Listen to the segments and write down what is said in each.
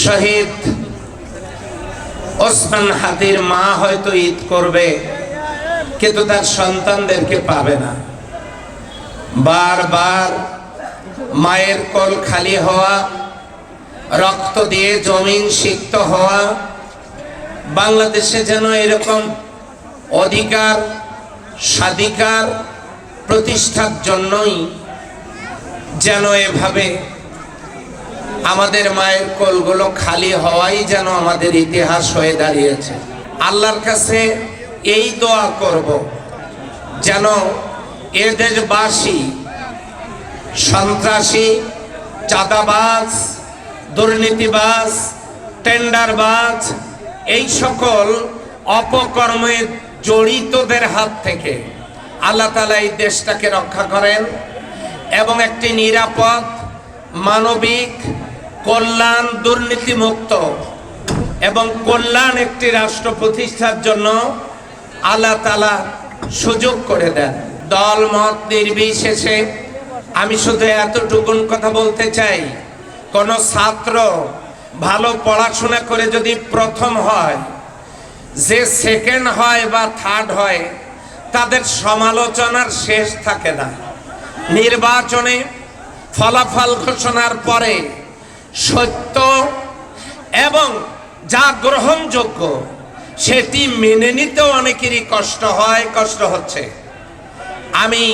শহীদ ওসমান হাদির মা হয়তো ঈদ করবে, কিন্তু তার সন্তানদেরকে পাবে না। বারবার মায়ের কোল খালি হওয়া, রক্ত দিয়ে জমিন সিক্ত হওয়া, বাংলাদেশে যেন এরকম অধিকার স্বাধিকার প্রতিষ্ঠার জন্যই যেন এভাবে আমাদের মায়ের কোলগুলো খালি হওয়াই যেন আমাদের ইতিহাস হয়ে দাঁড়িয়েছে। আল্লাহর কাছে এই দোয়া করব যেন এ দেশবাসী সন্ত্রাসী, চাঁদাবাজ, দুর্নীতিবাজ, টেন্ডারবাজ এই সকল অপকর্মে জড়িতদের হাত থেকে আল্লাহ তাআলা এই দেশটাকে রক্ষা করেন এবং একটি নিরাপদ, মানবিক, কল্যাণ, দুর্নীতিমুক্ত এবং কল্যাণ একটি রাষ্ট্র প্রতিষ্ঠার জন্য আল্লাহ তাআলা সুযোগ করে দেন। দল মত নির্বিশেষে আমি শুধু এতটুকুন কথা বলতে চাই, কোন ছাত্র ভালো পড়াশোনা করে যদি প্রথম হয়, যে সেকেন্ড হয় বা থার্ড হয়, তাদের সমালোচনার শেষ থাকে না। নির্বাচনে ফলাফল ঘোষণার পরে সত্য এবং যা গ্রহণযোগ্য সেটি মেনে নিতেও অনেকেরই কষ্ট হয়, কষ্ট হচ্ছে। আমি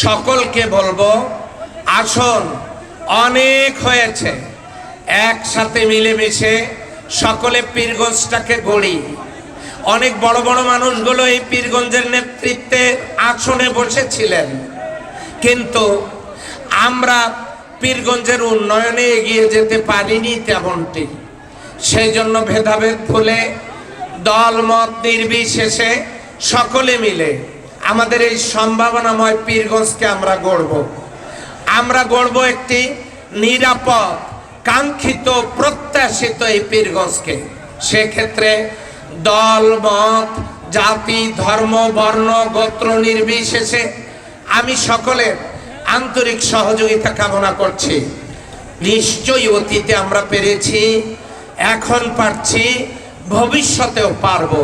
সকলকে বলবো, আসুন, অনেক হয়েছে, একসাথে মিলেমিশে সকলে পীরগঞ্জটাকে গড়ি। অনেক বড় বড় মানুষগুলো এই পীরগঞ্জের নেতৃত্বে আসনে বসেছিলেন, কিন্তু আমরা পীরগঞ্জের উন্নয়নে এগিয়ে যেতে পারিনি তেমনটি। সেই জন্য ভেদাভেদ ভুলে দল মত নির্বিশেষে সকলে মিলে আমাদের এই সম্ভাবনাময় পীরগঞ্জকে আমরা গড়ব। আমরা গড়ব একটি নিরাপদ, কাঙ্ক্ষিত, প্রত্যাশিত এই পীরগঞ্জকে। সেক্ষেত্রে দল মত, জাতি, ধর্ম, বর্ণ, গোত্র নির্বিশেষে আমি সকলের আন্তরিক সহযোগিতা কামনা করছি। নিশ্চয়ই অতীতে আমরা পেরেছি, এখন পারছি, ভবিষ্যতেও পারবো।